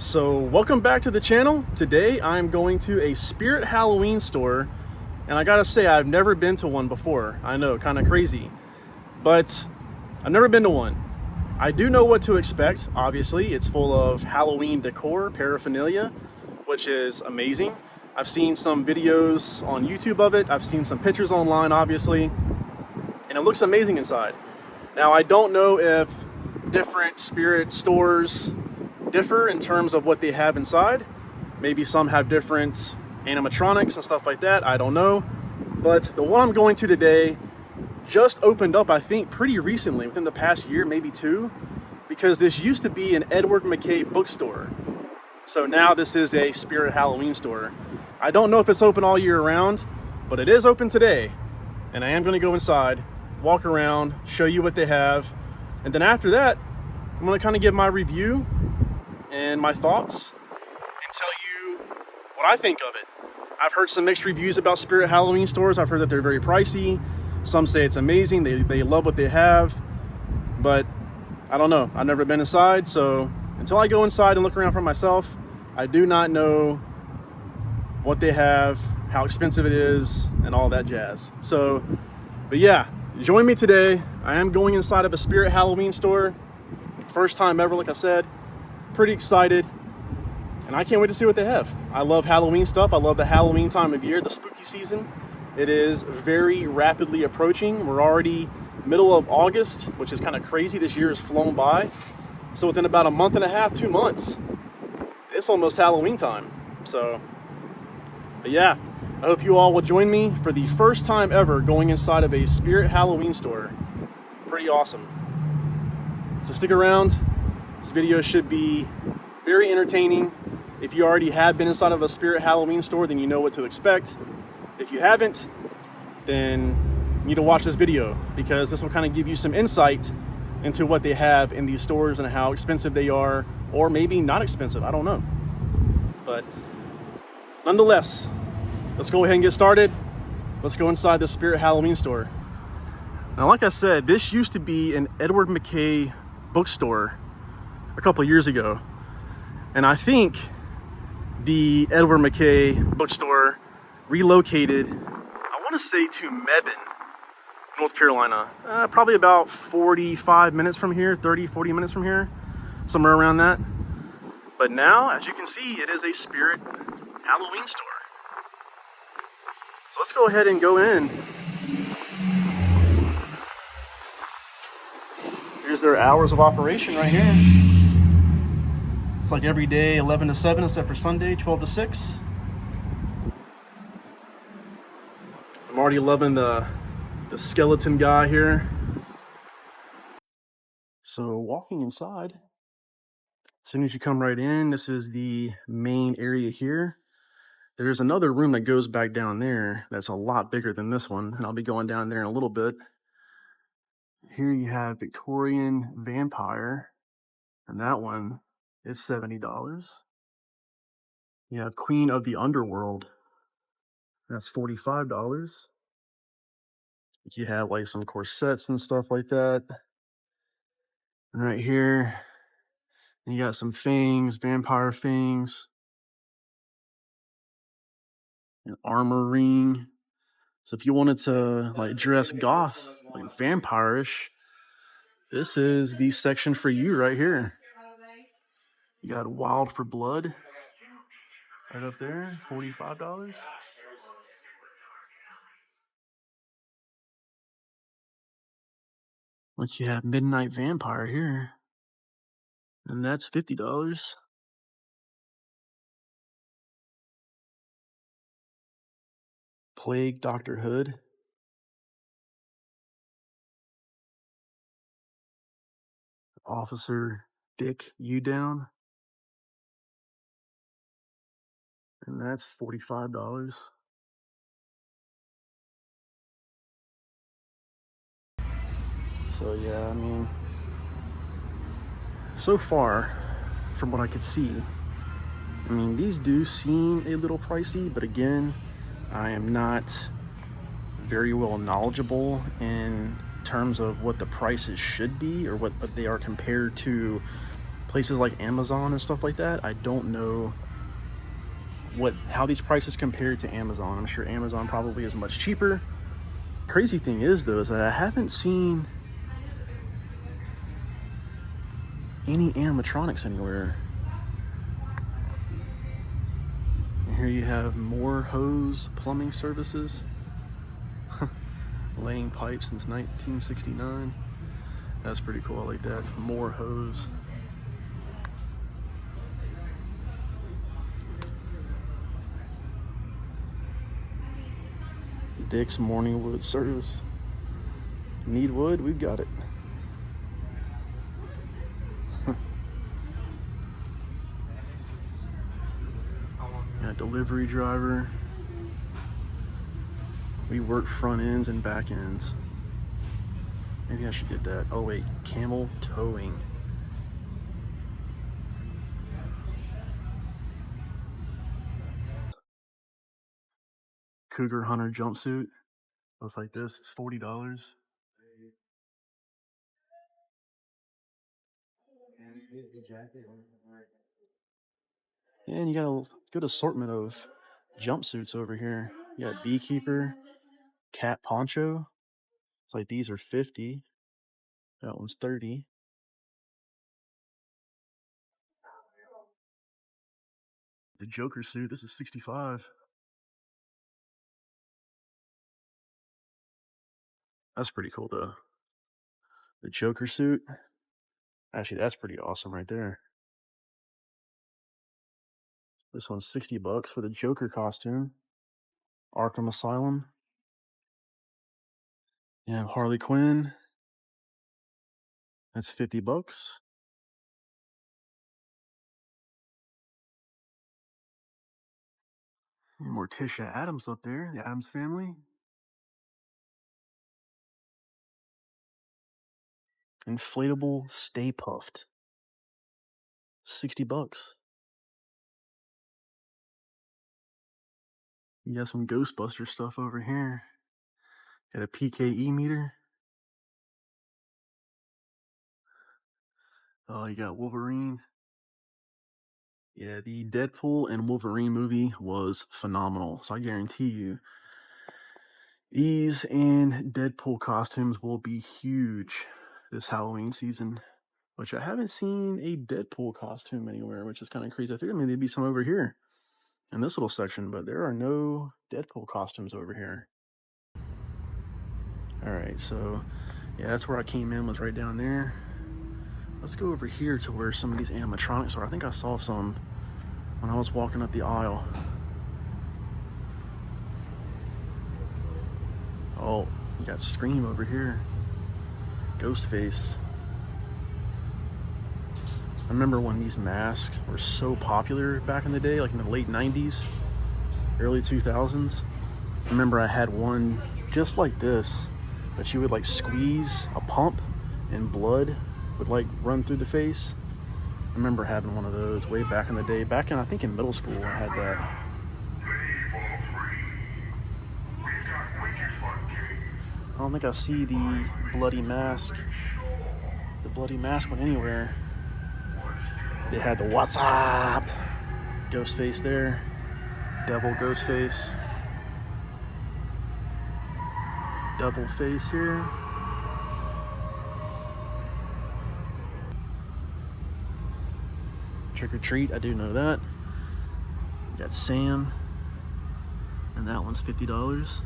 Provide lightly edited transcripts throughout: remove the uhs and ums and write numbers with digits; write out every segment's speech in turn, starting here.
So welcome back to the channel. Today I'm going to a Spirit Halloween store, and I gotta say I've never been to one before. I know, kind of crazy, but I've never been to one. I do know what to expect. Obviously, it's full of Halloween decor, paraphernalia, which is amazing. I've seen some videos on YouTube of it. I've seen some pictures online, obviously, and it looks amazing inside. Now, I don't know if different Spirit stores differ in terms of what they have inside. Maybe some have different animatronics and stuff like that. I don't know. But the one I'm going to today just opened up, I think, pretty recently, within the past year, maybe two, because this used to be an Edward McKay bookstore. So now this is a Spirit Halloween store. I don't know if it's open all year round, but it is open today. And I am going to go inside, walk around, show you what they have. And then after that, I'm going to kind of give my review and my thoughts and tell you what I think of it. I've heard some mixed reviews about Spirit Halloween stores. I've heard that they're very pricey. Some say it's amazing. They love what they have. But I don't know. I've never been inside. So until I go inside and look around for myself, I do not know what they have, how expensive it is, and all that jazz. So, but yeah, join me today. I am going inside of a Spirit Halloween store. First time ever, like I said. Pretty excited, and I can't wait to see what they have. I love Halloween stuff. I love the Halloween time of year, the spooky season. It is very rapidly approaching. We're already middle of August, which is kind of crazy. This year has flown by. So within about a month and a half, 2 months, it's almost Halloween time. So, but yeah, I hope you all will join me for the first time ever going inside of a Spirit Halloween store. Pretty awesome. So stick around. This video should be very entertaining. If you already have been inside of a Spirit Halloween store, then you know what to expect. If you haven't, then you need to watch this video, because this will kind of give you some insight into what they have in these stores and how expensive they are, or maybe not expensive, I don't know. But nonetheless, let's go ahead and get started. Let's go inside the Spirit Halloween store. Now, like I said, this used to be an Edward McKay bookstore a couple of years ago, and I think the Edward McKay bookstore relocated, I want to say, to Mebane, North Carolina, probably about 45 minutes from here, 40 minutes from here, somewhere around that. But now, as you can see, it is a Spirit Halloween store. So let's go ahead and go in. Here's their hours of operation right here. It's like every day, 11 to 7, except for Sunday, 12 to 6. I'm already loving the skeleton guy here. So walking inside, as soon as you come right in, this is the main area here. There's another room that goes back down there that's a lot bigger than this one, and I'll be going down there in a little bit. Here you have Victorian Vampire, and that one is $70. You have Queen of the Underworld, that's $45. You have like some corsets and stuff like that. And right here, you got some fangs, vampire fangs, an armor ring. So if you wanted to like dress goth, like vampire-ish, this is the section for you right here. You got Wild for Blood right up there, $45. Like you have Midnight Vampire here, and that's $50. Plague Doctor Hood. Officer Dick You Down, and that's $45. So yeah, I mean, so far, from what I could see, I mean, these do seem a little pricey, but again, I am not very well knowledgeable in terms of what the prices should be or what they are compared to places like Amazon and stuff like that. I don't know how these prices compare to Amazon. I'm sure Amazon probably is much cheaper. Crazy thing is though, is that I haven't seen any animatronics anywhere. And here you have more hose plumbing services. Laying pipe since 1969. That's pretty cool. I like that. More hose. Dick's Morning Wood Service. Need wood? We've got it. Got delivery driver. We work front ends and back ends. Maybe I should get that. Oh wait, camel towing. Cougar Hunter jumpsuit. Looks like this. It's $40. And you got a good assortment of jumpsuits over here. You got beekeeper, cat poncho. It's like these are 50. That one's 30. The Joker suit, this is 65. That's pretty cool though. The Joker suit. Actually, that's pretty awesome right there. This one's 60 bucks for the Joker costume. Arkham Asylum. Yeah, Harley Quinn. That's 50 bucks. Morticia Adams up there, the Adams family. Inflatable Stay Puffed. 60 bucks. You got some Ghostbuster stuff over here. Got a PKE meter. Oh, you got Wolverine. Yeah, the Deadpool and Wolverine movie was phenomenal. So I guarantee you, these and Deadpool costumes will be huge this Halloween season. Which I haven't seen a Deadpool costume anywhere, which is kind of crazy. I figured maybe there'd be some over here in this little section, but there are no Deadpool costumes over here. All right, so yeah, that's where I came in, was right down there. Let's go over here to where some of these animatronics are. I think I saw some when I was walking up the aisle. Oh, you got Scream over here. Ghostface. I remember when these masks were so popular back in the day, like in the late 90s, early 2000s. I remember I had one just like this, but you would like squeeze a pump and blood would like run through the face. I remember having one of those way back in the day. Back in, I think in middle school, I had that. I don't think I see the bloody mask one anywhere. They had the "What's up?" Ghostface there. Devil Ghostface. Double face here. Trick or treat, I do know that. You got Sam. And that one's $50.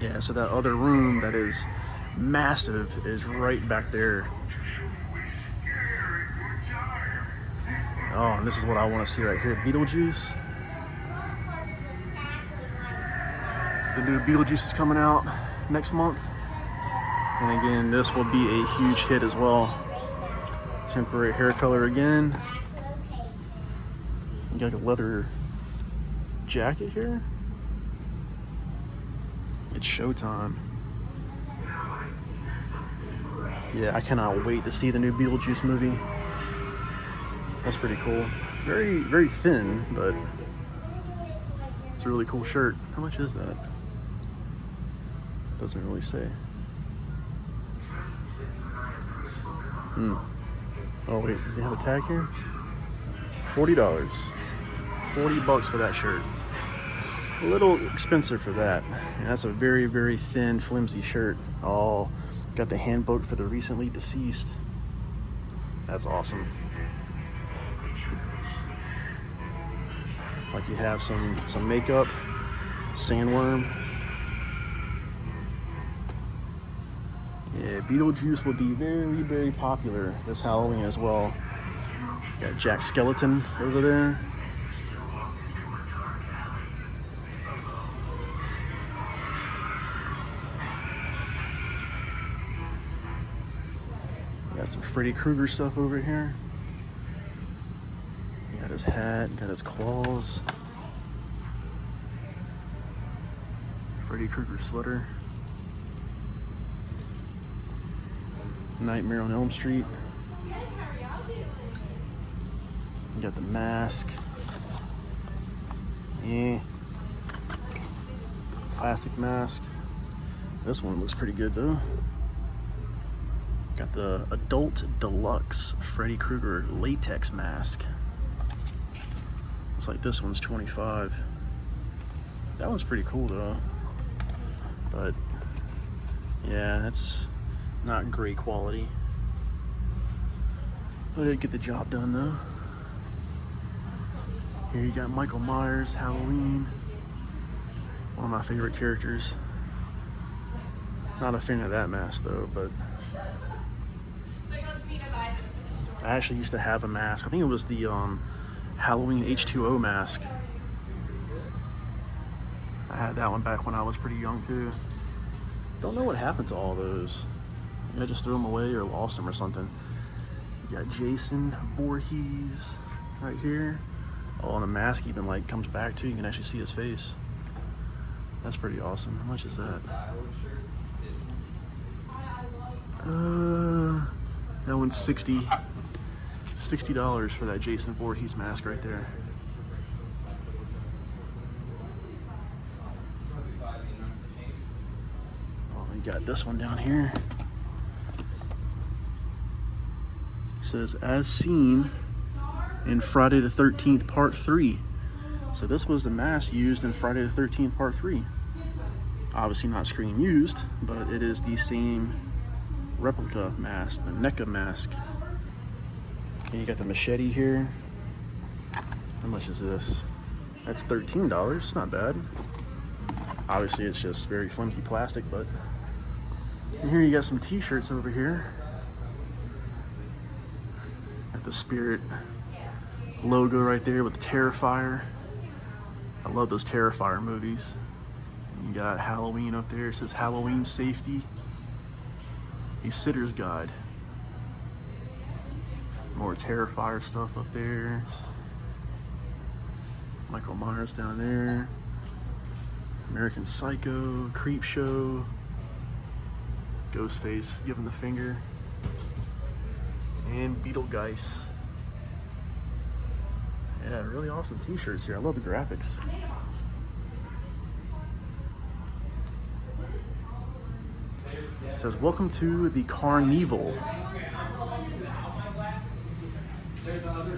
Yeah, so that other room that is massive is right back there. Oh, and this is what I want to see right here. Beetlejuice. The new Beetlejuice is coming out next month. And again, this will be a huge hit as well. Temporary hair color again. You got a leather jacket here. It's showtime. Yeah, I cannot wait to see the new Beetlejuice movie. That's pretty cool. Very, very thin, but it's a really cool shirt. How much is that? Doesn't really say. Oh wait, do they have a tag here? $40. $40 for that shirt. A little expensive for that. And that's a very, very thin, flimsy shirt. Oh, got the handbook for the recently deceased. That's awesome. Like you have some makeup, sandworm. Yeah, Beetlejuice will be very, very popular this Halloween as well. Got Jack Skeleton over there. Got some Freddy Krueger stuff over here. Got his hat, got his claws. Freddy Krueger sweater. Nightmare on Elm Street. You got the mask. Yeah. Plastic mask. This one looks pretty good though. Got the Adult Deluxe Freddy Krueger latex mask. Looks like this one's $25. That one's pretty cool though. But yeah, that's not great quality. But it'd get the job done though. Here you got Michael Myers, Halloween. One of my favorite characters. Not a fan of that mask though, but I actually used to have a mask. I think it was the Halloween H2O mask. I had that one back when I was pretty young too. Don't know what happened to all those. Maybe I just threw them away or lost them or something. You got Jason Voorhees right here. Oh, and the mask even like comes back too. You can actually see his face. That's pretty awesome. How much is that? That one's $60 for that Jason Voorhees mask right there. Oh, you got this one down here. It says, as seen in Friday the 13th Part 3. So this was the mask used in Friday the 13th Part 3. Obviously not screen used, but it is the same replica mask, the NECA mask. And you got the machete here. How much is this? That's $13. It's not bad. Obviously it's just very flimsy plastic, but and here you got some t-shirts over here. Got the Spirit logo right there with the Terrifier. I love those Terrifier movies. And you got Halloween up there. It says Halloween Safety. A Sitter's Guide. More Terrifier stuff up there. Michael Myers down there. American Psycho, Creep Show. Ghostface giving the finger. And Beetlegeist. Yeah, really awesome t-shirts here. I love the graphics. It says, welcome to the Carnival.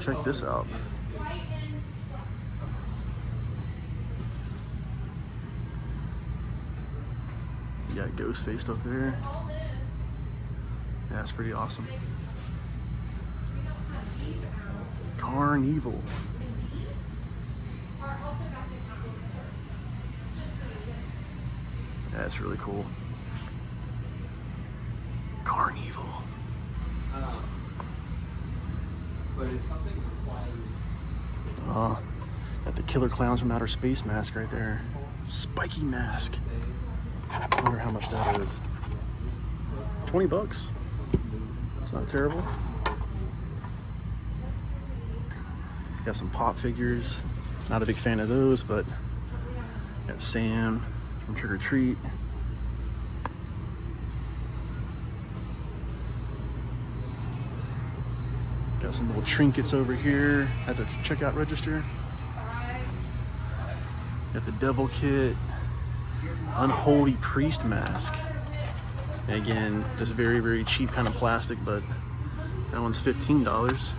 Check this out. You got Ghostface up there. Yeah, that's pretty awesome. Carnival. Yeah, that's really cool. Carnival. Got the Killer Clowns from Outer Space mask right there. Spiky mask. I wonder how much that is. $20. That's not terrible. Got some pop figures. Not a big fan of those, but got Sam from Trick or Treat. Got some little trinkets over here at the checkout register. Got the Devil Kit. Unholy Priest mask. And again, just very, very cheap kind of plastic, but That one's $15.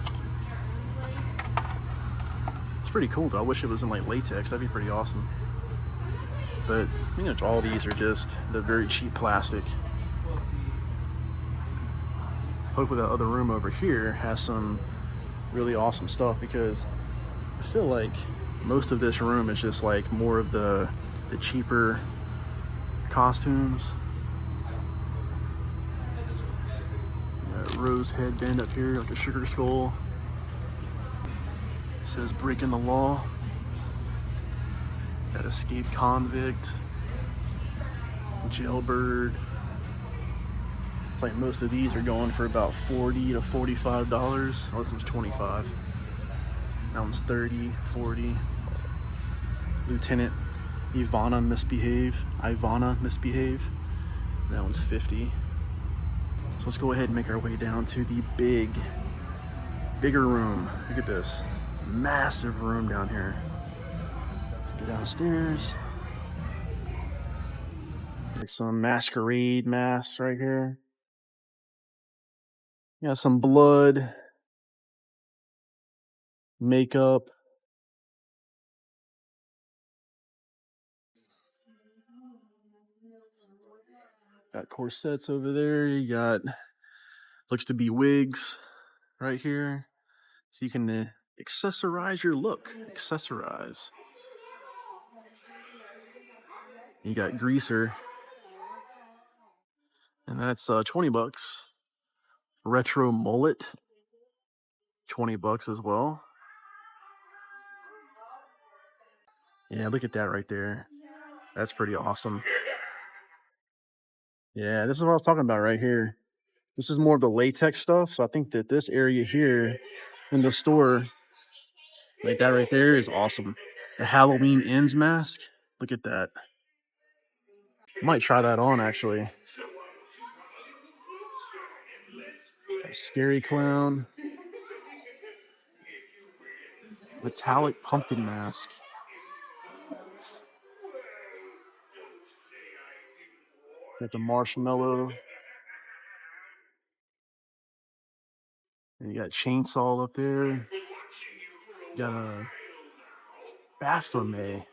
It's pretty cool though. I wish it was in like latex. That'd be pretty awesome. But you know, all these are just the very cheap plastic. Hopefully that other room over here has some really awesome stuff, because I feel like most of this room is just like more of the cheaper costumes. Got a rose headband up here, like a sugar skull. It says breaking the law. Got escaped convict, jailbird. It's like most of these are going for about $40 to $45. Oh, this one's $25. That one's $30, $40. Lieutenant Ivana Misbehave. That one's $50. So let's go ahead and make our way down to the bigger room. Look at this massive room down here. Let's go downstairs. Like some Masquerade masks right here. Yeah, some blood, makeup. Got corsets over there. You got, looks to be wigs right here. So you can accessorize your look. Accessorize. You got greaser. And that's $20. Retro mullet. $20 as well. Yeah, look at that right there. That's pretty awesome. Yeah, this is what I was talking about right here. This is more of the latex stuff. So I think that this area here in the store, like that right there, is awesome. The Halloween Ends mask. Look at that. Might try that on actually. A scary clown. Metallic pumpkin mask. Got the marshmallow. And you got chainsaw up there. Got a Baphomet.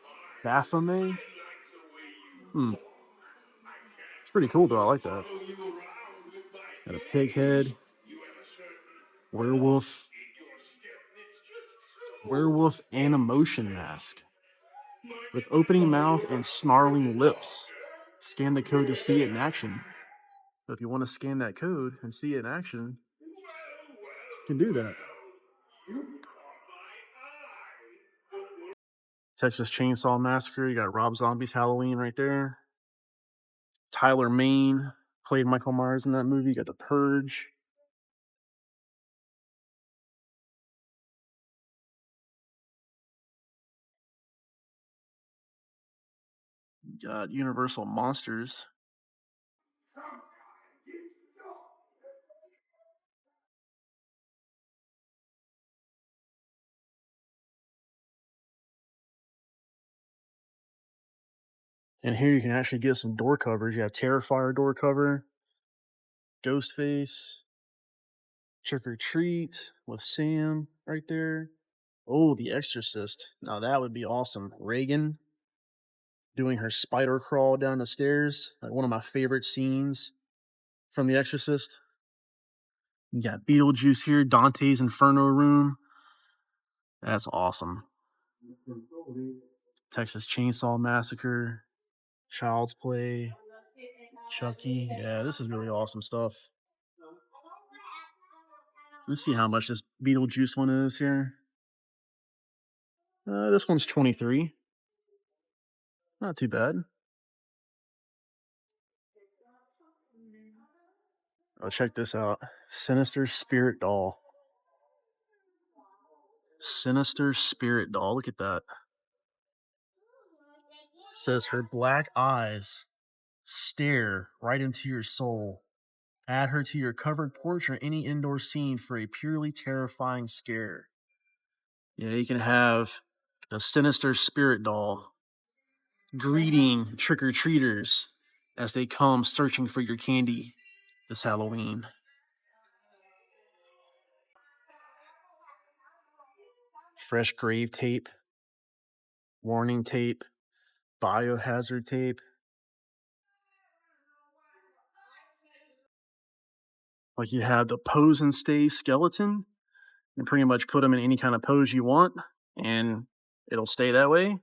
Baphomet? It's pretty cool though. I like that. Got a pig head. Werewolf. Werewolf Animotion mask. With opening mouth and snarling lips. Scan the code to see it in action. So if you want to scan that code and see it in action, you can do that. Texas Chainsaw Massacre. You got Rob Zombie's Halloween right there. Tyler Mane played Michael Myers in that movie. You got The Purge. You got Universal Monsters. And here you can actually get some door covers. You have Terrifier door cover, Ghostface, Trick or Treat with Sam right there. Oh, The Exorcist. Now that would be awesome. Reagan doing her spider crawl down the stairs. Like one of my favorite scenes from The Exorcist. You got Beetlejuice here, Dante's Inferno room. That's awesome. Texas Chainsaw Massacre, Child's Play, Chucky. Yeah, this is really awesome stuff. Let's see how much this Beetlejuice one is here. This one's 23. Not too bad. Oh, check this out. Sinister Spirit Doll. Sinister Spirit Doll. Look at that. It says her black eyes stare right into your soul. Add her to your covered porch or any indoor scene for a purely terrifying scare. Yeah, you can have the Sinister Spirit Doll greeting trick-or-treaters as they come searching for your candy this Halloween. fresh grave tape, warning tape, biohazard tape. Like you have the pose and stay skeleton. You pretty much put them in any kind of pose you want, and it'll stay that way.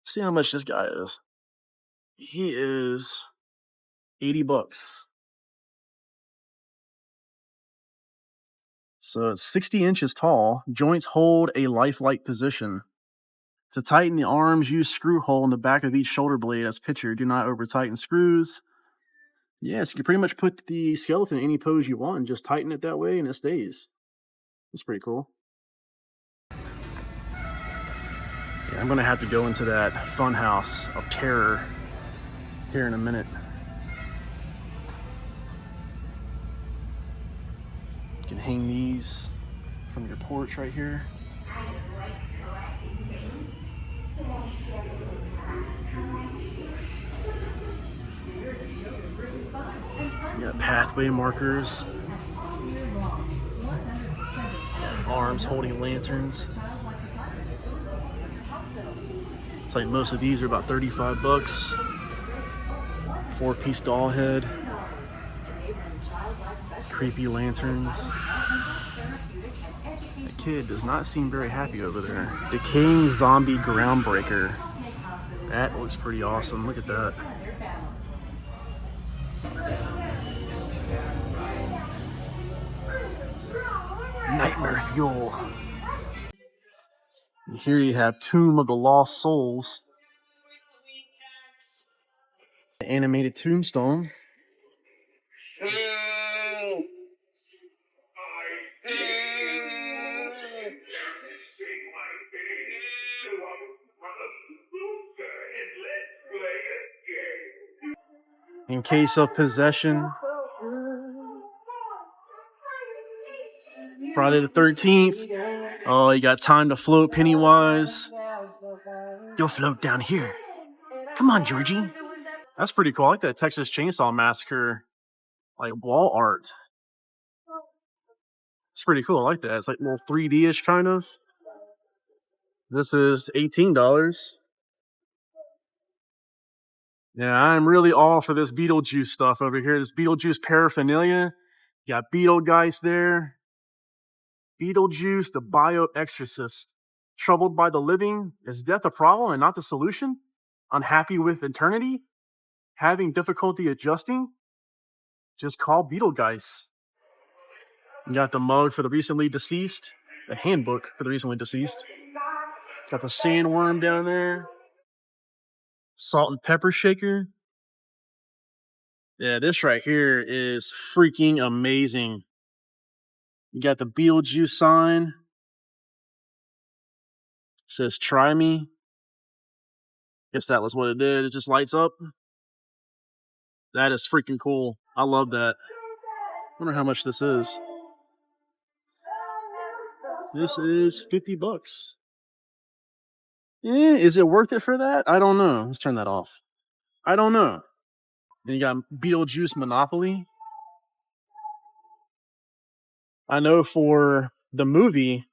See how much this guy is. He is $80. So it's 60 inches tall. Joints hold a lifelike position. To tighten the arms, use screw hole in the back of each shoulder blade as pictured. Do not over tighten screws. Yeah, so you can pretty much put the skeleton in any pose you want and just tighten it that way and it stays. It's pretty cool. Yeah, I'm gonna have to go into that fun house of terror here in a minute. You can hang these from your porch right here. You got pathway markers. Arms holding lanterns. It's like most of these are about 35 bucks. 4-piece doll head. Creepy lanterns. The kid does not seem very happy over there. Decaying zombie groundbreaker. That looks pretty awesome. Look at that. Nightmare fuel. And here you have Tomb of the Lost Souls. The animated tombstone. In case of possession. Friday the 13th. Oh, you got time to float, Pennywise. You'll float down here. Come on, Georgie. That's pretty cool. I like that Texas Chainsaw Massacre, like wall art. It's pretty cool. I like that. It's like a little 3D-ish kind of. This is $18. Yeah, I'm really all for this Beetlejuice stuff over here. This Beetlejuice paraphernalia. You got Beetlegeist there. Beetlejuice, the bio-exorcist. Troubled by the living? Is death a problem and not the solution? Unhappy with eternity? Having difficulty adjusting? Just call Beetlegeist. You got the mug for the recently deceased. The handbook for the recently deceased. Got the sandworm down there. Salt and pepper shaker. Yeah, this right here is freaking amazing. You got the Beetlejuice sign. It says, try me. Guess that was what it did. It just lights up. That is freaking cool. I love that. Wonder how much this is. This is 50 bucks. Is it worth it for that? I don't know. Let's turn that off. I don't know. Then you got Beetlejuice Monopoly. I know for the movie,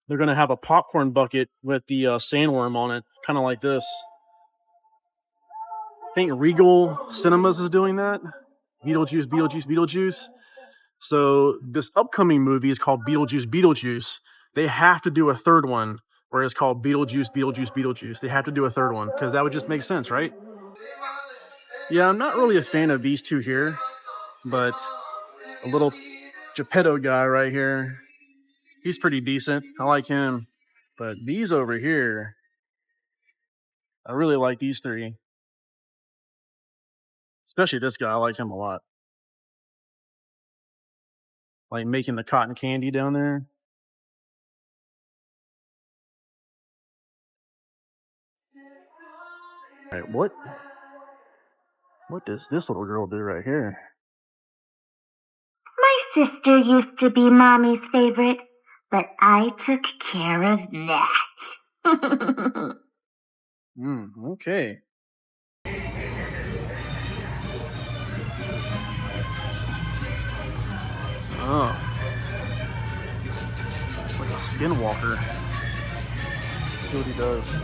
they're going to have a popcorn bucket with the sandworm on it, kind of like this. I think Regal Cinemas is doing that. Beetlejuice, Beetlejuice, Beetlejuice. So this upcoming movie is called Beetlejuice, Beetlejuice. They have to do a third one where it's called Beetlejuice, Beetlejuice, Beetlejuice. They have to do a third one because that would just make sense, right? Yeah, I'm not really a fan of these two here, but a little Geppetto guy right here, he's pretty decent. I like him. But these over here, I really like these three. Especially this guy, I like him a lot. Like making the cotton candy down there. All right, what does this little girl do right here? My sister used to be Mommy's favorite, but I took care of that. Okay. Oh. Like a skinwalker. see what he does.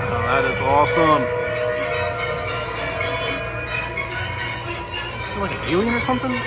Oh, that is awesome. Like an alien or something?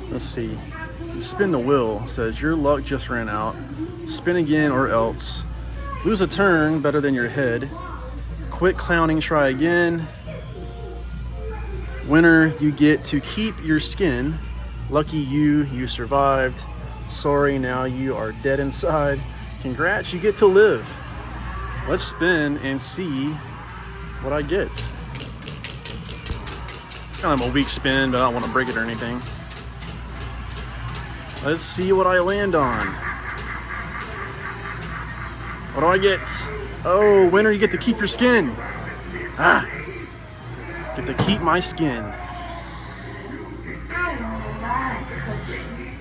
Let's see. You spin the wheel, says your luck just ran out. Spin again or else. Lose a turn, better than your head. Quit clowning, try again. Winner, you get to keep your skin. Lucky you, you survived. Sorry, now you are dead inside. Congrats, you get to live. Let's spin and see what I get. Kind of a weak spin, but I don't want to break it or anything. Let's see what I land on. What do I get? Oh, winner, you get to keep your skin. Ah, get to keep my skin.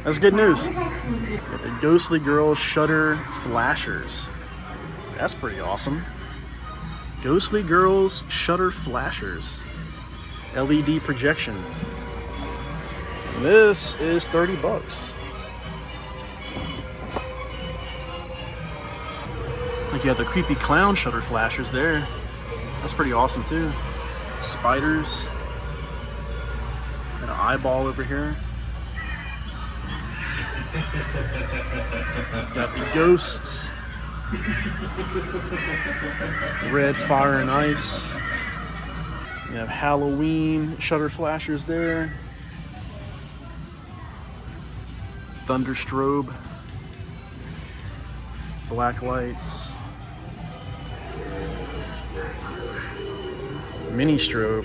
That's good news. Got the Ghostly Girl Shutter Flashers. That's pretty awesome. Ghostly Girls Shutter Flashers. LED projection. This is 30 bucks. Like you have the creepy clown shutter flashers there. That's pretty awesome too. Spiders. And an eyeball over here. Got the ghosts. Red fire and ice. You have Halloween shutter flashers there. Thunder strobe. Black lights. Mini strobe.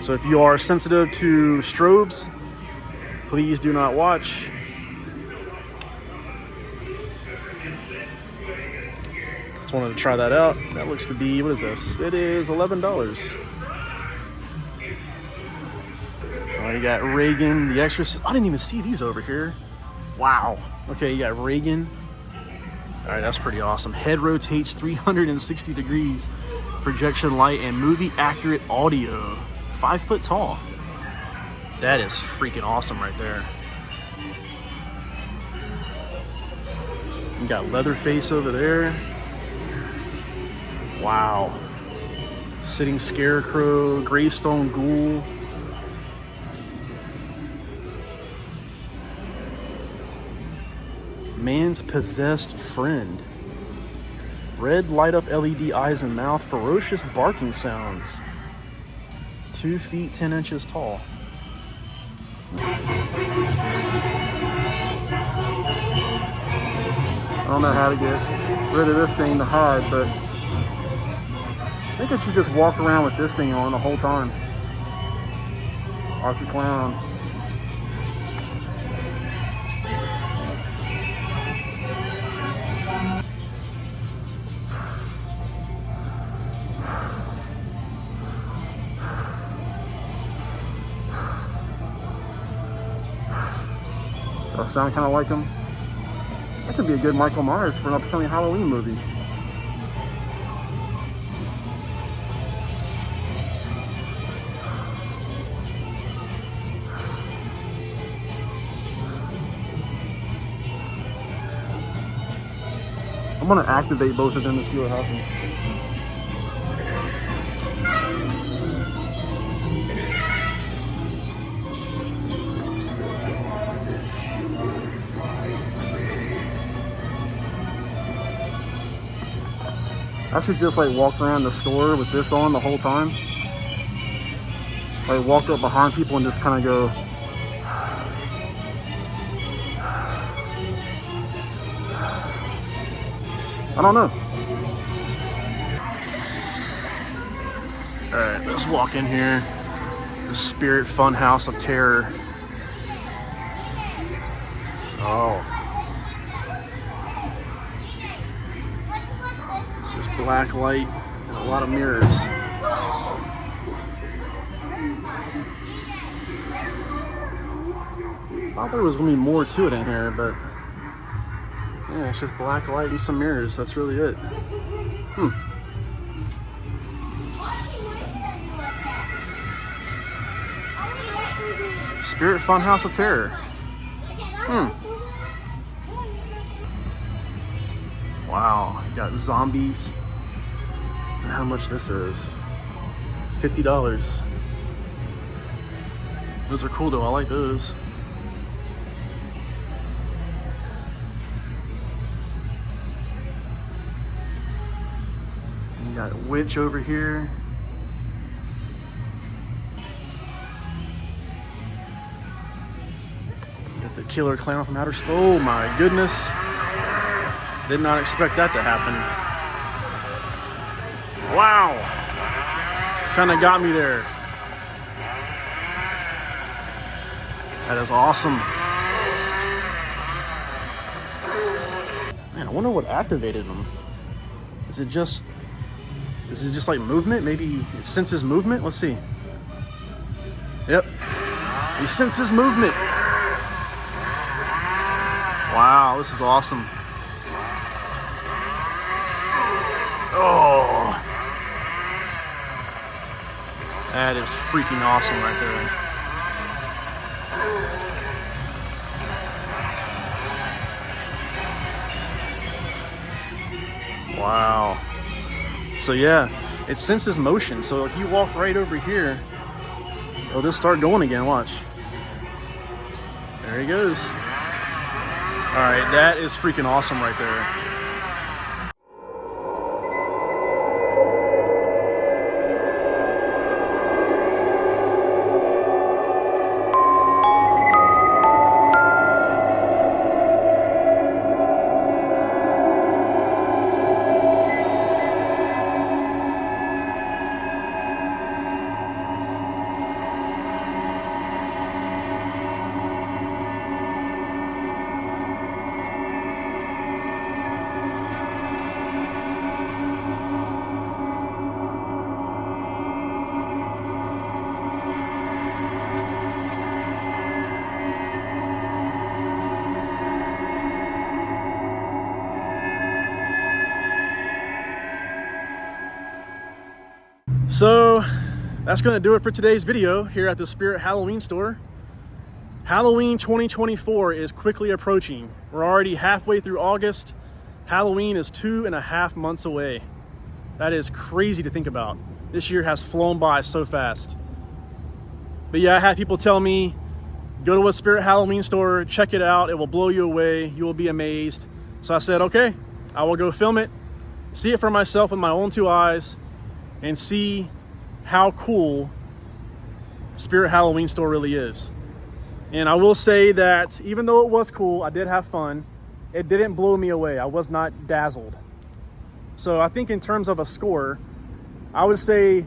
So if you are sensitive to strobes, please do not watch. Just wanted to try that out. That looks to be, what is this? It is $11. Oh, you got Reagan, The Exorcist. I didn't even see these over here. Wow. Okay, you got Reagan. All right, that's pretty awesome. Head rotates 360 degrees. Projection light and movie accurate audio. 5 foot tall. That is freaking awesome right there. You got Leatherface over there. Wow. Sitting Scarecrow, Gravestone Ghoul. Man's possessed friend. Red light up LED eyes and mouth, ferocious barking sounds. 2 feet 10 inches tall. I don't know how to get rid of this thing to hide, but I think I should just walk around with this thing on the whole time. Art the Clown. I sound kind of like him. That could be a good Michael Myers for an upcoming Halloween movie. I'm gonna activate both of them to see what happens. I should just like walk around the store with this on the whole time. Like walk up behind people and just kind of go. I don't know. All right, let's walk in here. The Spirit Funhouse of Terror. Oh, black light and a lot of mirrors. I thought there was gonna be more to it in here, but yeah, it's just black light and some mirrors. That's really it. Spirit Funhouse of Terror. Wow, you got zombies. I wonder how much this is. $50. Those are cool though, I like those. You got a witch over here. Got the killer clown from outer space. Oh my goodness. Did not expect that to happen. Wow. Kind of got me there. That is awesome. Man, I wonder what activated them. Is it just like movement? Maybe it senses movement? Let's see. Yep. He senses movement. Wow, this is awesome. Oh. That is freaking awesome right there. Wow. So yeah, it senses motion. So if you walk right over here, it'll just start going again. Watch. There he goes. All right, that is freaking awesome right there. So that's going to do it for today's video here at the Spirit Halloween store. Halloween 2024 is quickly approaching. We're already halfway through August. Halloween is 2.5 months away. That is crazy to think about. This year has flown by so fast. But yeah, I had people tell me, go to a Spirit Halloween store, check it out, it will blow you away, you will be amazed. So I said, okay, I will go film it, see it for myself with my own 2 eyes, and see how cool Spirit Halloween store really is. And I will say that even though it was cool, I did have fun, it didn't blow me away. I was not dazzled. So I think in terms of a score, I would say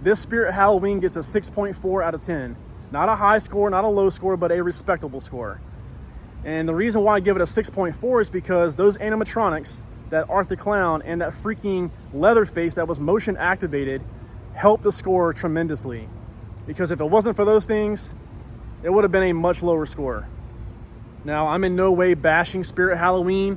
this Spirit Halloween gets a 6.4 out of 10. Not a high score, not a low score, but a respectable score. And the reason why I give it a 6.4 is because those animatronics, that Arthur Clown and that freaking Leatherface that was motion activated, helped the score tremendously. Because if it wasn't for those things, it would have been a much lower score. Now, I'm in no way bashing Spirit Halloween.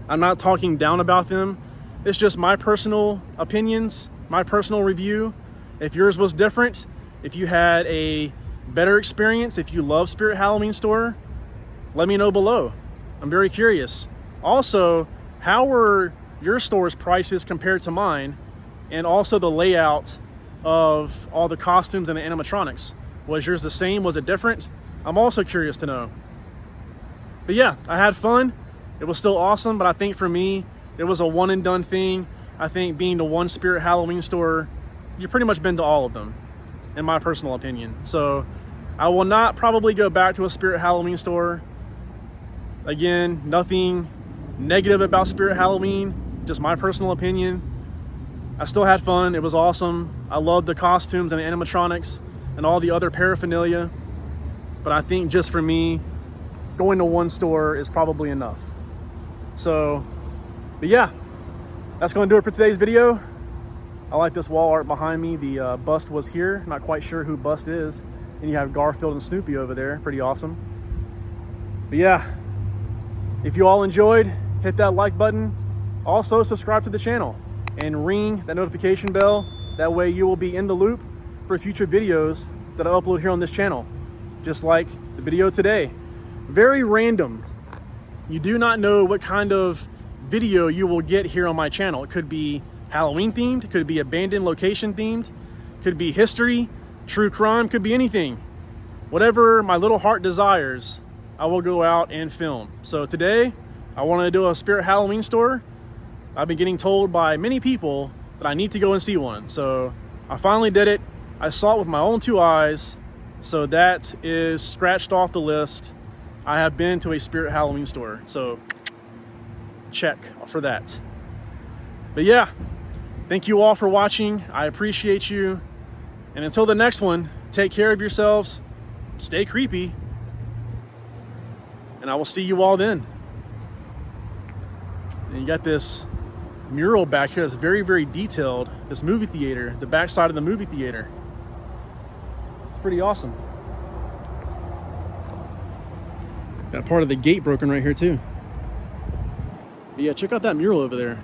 I'm not talking down about them. It's just my personal opinions, my personal review. If yours was different, if you had a better experience, if you love Spirit Halloween store, let me know below. I'm very curious. Also, how were your store's prices compared to mine? And also the layout of all the costumes and the animatronics. Was yours the same? Was it different? I'm also curious to know. But yeah, I had fun. It was still awesome, but I think for me, it was a one and done thing. I think being to one Spirit Halloween store, you've pretty much been to all of them, in my personal opinion. So I will not probably go back to a Spirit Halloween store. Again, nothing negative about Spirit Halloween, just my personal opinion. I still had fun. It was awesome. I loved the costumes and the animatronics and all the other paraphernalia. But I think just for me, going to one store is probably enough. So, but yeah, that's going to do it for today's video. I like this wall art behind me. The bust was here. Not quite sure who bust is. And you have Garfield and Snoopy over there. Pretty awesome. But yeah, if you all enjoyed, hit that like button. Also subscribe to the channel and ring that notification bell. That way you will be in the loop for future videos that I upload here on this channel. Just like the video today. Very random. You do not know what kind of video you will get here on my channel. It could be Halloween themed, it could be abandoned location themed, could be history, true crime, could be anything. Whatever my little heart desires, I will go out and film. So today, I wanted to do a Spirit Halloween store. I've been getting told by many people that I need to go and see one. So I finally did it. I saw it with my own 2 eyes. So that is scratched off the list. I have been to a Spirit Halloween store. So check for that. But yeah, thank you all for watching. I appreciate you. And until the next one, take care of yourselves, stay creepy, and I will see you all then. And you got this mural back here that's very, very detailed. This movie theater, the backside of the movie theater. It's pretty awesome. Got part of the gate broken right here too. But yeah, check out that mural over there.